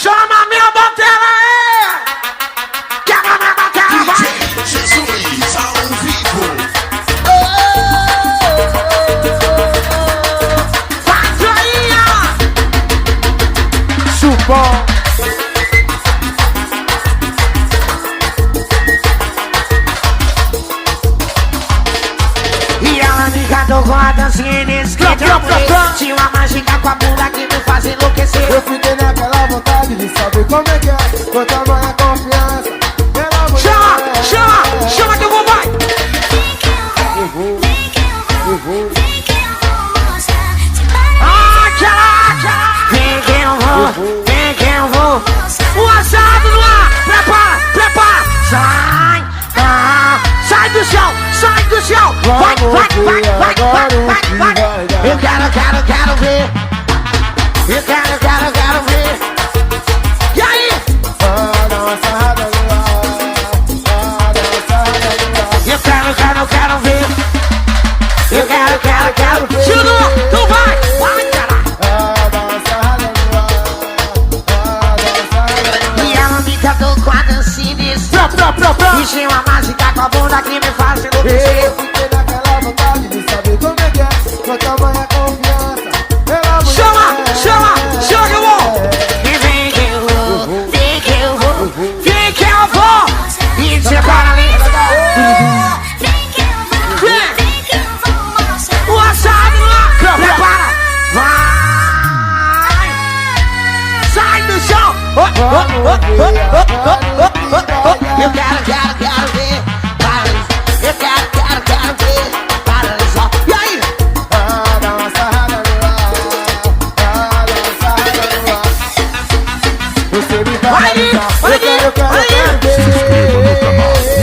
Chama minha bateria aí! Quebra minha bateria, vai! Jesus ao vivo. Faz aí, ó! Chupão. E ela me cantou com a dancinha nesse que tinha uma mágica com a bunda que me faz enlouquecer. Eu fiquei naquela vontade de saber como é que é. Com tamanha confiança. Pela mulher. Chama, chama, chama que eu vou, vai! Eu vou. Ah, caraca! Vem que eu vou, vem que eu vou. O assado no ar, prepara, prepara. Sai, sai do chão, sai do chão. Vai, vai, vai, vai, vai, vai, vai. Eu quero ver. Eu quero ver. E aí? Dá uma sarrada no ar. Dá uma sarrada no ar. Eu quero ver. Eu quero ver. Tiro, tu vai, caralho. Dá uma sarrada no ar. Dá uma sarrada no ar. E ela me cantou com a dancinha desse. E tinha uma mágica com a bunda que me faz enlouquecer. Eu fiquei naquela vontade de saber como é que é. Com tamanha confiança. Pela mulher. Chama que eu vou. E vem que eu vou, vem que eu vou, vem que eu vou. E separa ali. O assado lá, prepara. Vai. Sai do chão. Eu quero ver. Para, eu quero ver. Para só. E aí? Dá uma sarrada no ar. Dá uma sarrada no ar. Você me Vai aí, paralisa. vai aí, Eu quero vai aí. ver.